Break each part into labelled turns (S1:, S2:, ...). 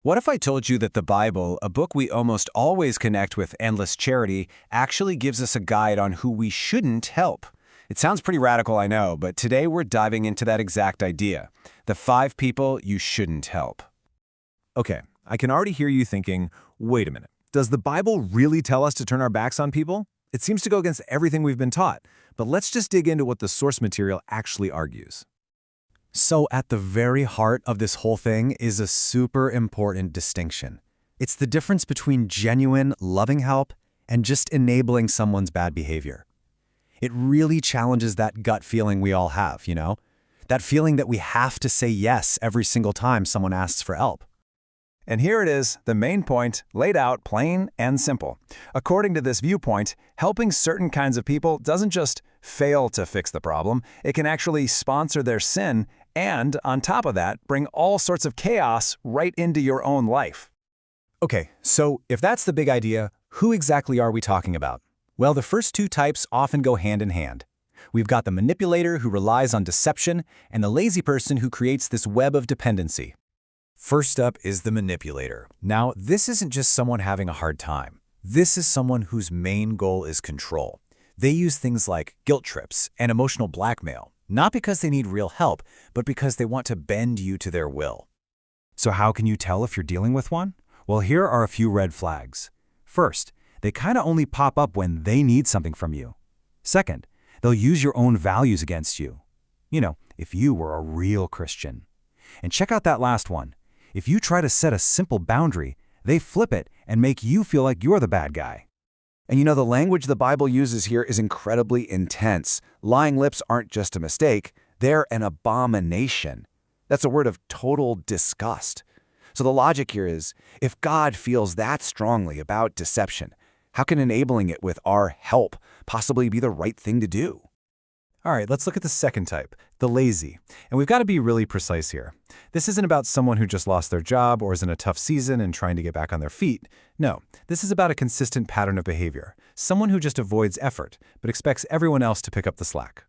S1: What if I told you that the Bible, a book we almost always connect with endless charity, actually gives us a guide on who we shouldn't help? It sounds pretty radical, I know, but today we're diving into that exact idea. The 5 people you shouldn't help.
S2: Okay, I can already hear you thinking, wait a minute, does the Bible really tell us to turn our backs on people? It seems to go against everything we've been taught, but let's just dig into what the source material actually argues.
S3: So at the very heart of this whole thing is a super important distinction. It's the difference between genuine, loving help and just enabling someone's bad behavior. It really challenges that gut feeling we all have, you know? That feeling that we have to say yes every single time someone asks for help.
S4: And here it is, the main point, laid out plain and simple. According to this viewpoint, helping certain kinds of people doesn't just fail to fix the problem, it can actually sponsor their sin and, on top of that, bring all sorts of chaos right into your own life.
S3: Okay, so if that's the big idea, who exactly are we talking about? Well, the first 2 types often go hand in hand. We've got the manipulator who relies on deception and the lazy person who creates this web of dependency.
S2: First up is the manipulator. Now, this isn't just someone having a hard time. This is someone whose main goal is control. They use things like guilt trips and emotional blackmail, not because they need real help, but because they want to bend you to their will. So how can you tell if you're dealing with one? Well, here are a few red flags. First, they kind of only pop up when they need something from you. Second, they'll use your own values against you. You know, if you were a real Christian. And check out that last one. If you try to set a simple boundary, they flip it and make you feel like you're the bad guy.
S4: And you know, the language the Bible uses here is incredibly intense. Lying lips aren't just a mistake, they're an abomination. That's a word of total disgust. So the logic here is, if God feels that strongly about deception, how can enabling it with our help possibly be the right thing to do?
S2: All right, let's look at the second type, the lazy. And we've got to be really precise here. This isn't about someone who just lost their job or is in a tough season and trying to get back on their feet. No, this is about a consistent pattern of behavior. Someone who just avoids effort, but expects everyone else to pick up the slack.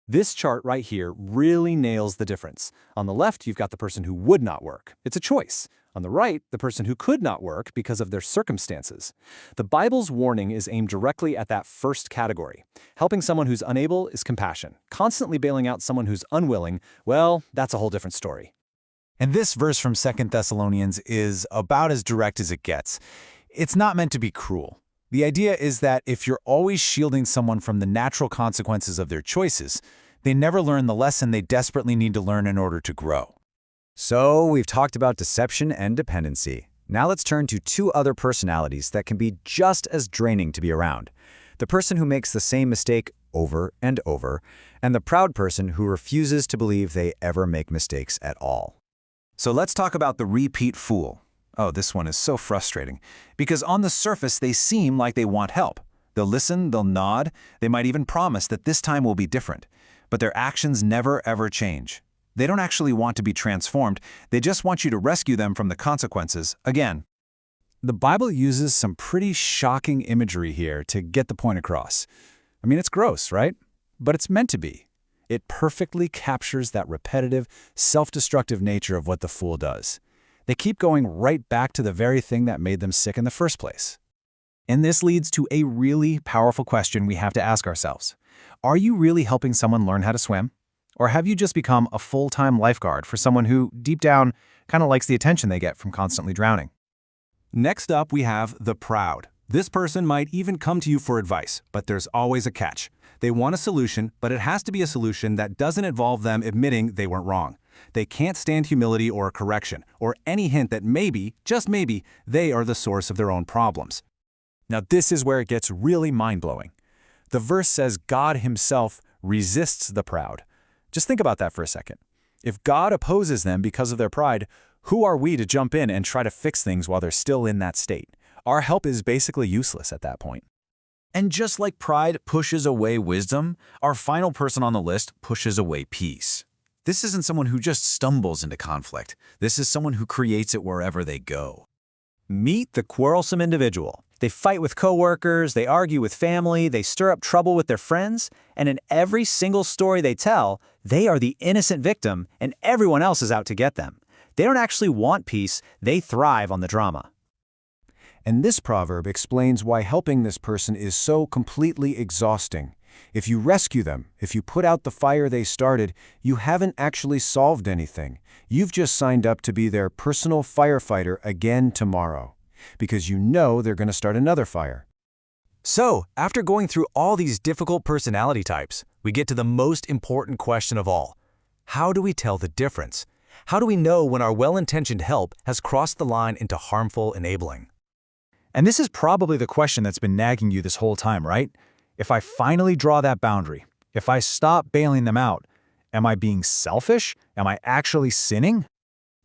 S1: This chart right here really nails the difference. On the left, you've got the person who would not work. It's a choice. On the right, the person who could not work because of their circumstances. The Bible's warning is aimed directly at that first category. Helping someone who's unable is compassion. Constantly bailing out someone who's unwilling, well, that's a whole different story.
S2: And this verse from 2 Thessalonians is about as direct as it gets. It's not meant to be cruel. The idea is that if you're always shielding someone from the natural consequences of their choices, they never learn the lesson they desperately need to learn in order to grow.
S3: So we've talked about deception and dependency. Now let's turn to 2 other personalities that can be just as draining to be around. The person who makes the same mistake over and over, and the proud person who refuses to believe they ever make mistakes at all.
S4: So let's talk about the repeat fool. Oh, this one is so frustrating, because on the surface they seem like they want help. They'll listen, they'll nod, they might even promise that this time will be different, but their actions never ever change. They don't actually want to be transformed, they just want you to rescue them from the consequences again.
S2: The Bible uses some pretty shocking imagery here to get the point across. I mean, it's gross, right? But it's meant to be. It perfectly captures that repetitive, self-destructive nature of what the fool does. They keep going right back to the very thing that made them sick in the first place. And this leads to a really powerful question we have to ask ourselves. Are you really helping someone learn how to swim? Or have you just become a full-time lifeguard for someone who, deep down, kind of likes the attention they get from constantly drowning?
S4: Next up, we have the proud. This person might even come to you for advice, but there's always a catch. They want a solution, but it has to be a solution that doesn't involve them admitting they weren't wrong. They can't stand humility or correction, or any hint that maybe, just maybe, they are the source of their own problems.
S2: Now this is where it gets really mind-blowing. The verse says God himself resists the proud. Just think about that for a second. If God opposes them because of their pride, who are we to jump in and try to fix things while they're still in that state? Our help is basically useless at that point.
S5: And just like pride pushes away wisdom, our final person on the list pushes away peace. This isn't someone who just stumbles into conflict. This is someone who creates it wherever they go.
S3: Meet the quarrelsome individual. They fight with coworkers, they argue with family, they stir up trouble with their friends, and in every single story they tell, they are the innocent victim and everyone else is out to get them.
S1: They don't actually want peace, they thrive on the drama.
S4: And this proverb explains why helping this person is so completely exhausting. If you rescue them, if you put out the fire they started, you haven't actually solved anything. You've just signed up to be their personal firefighter again tomorrow, because you know they're going to start another fire.
S1: So, after going through all these difficult personality types, we get to the most important question of all. How do we tell the difference? How do we know when our well-intentioned help has crossed the line into harmful enabling?
S2: And this is probably the question that's been nagging you this whole time, right? If I finally draw that boundary, if I stop bailing them out, am I being selfish? Am I actually sinning?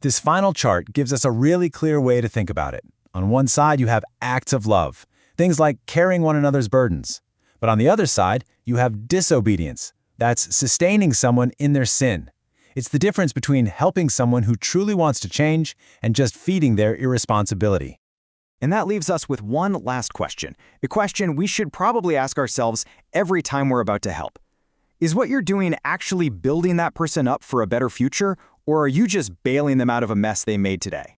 S2: This final chart gives us a really clear way to think about it. On one side, you have acts of love, things like carrying one another's burdens. But on the other side, you have disobedience. That's sustaining someone in their sin. It's the difference between helping someone who truly wants to change and just feeding their irresponsibility.
S6: And that leaves us with one last question, a question we should probably ask ourselves every time we're about to help. Is what you're doing actually building that person up for a better future, or are you just bailing them out of a mess they made today?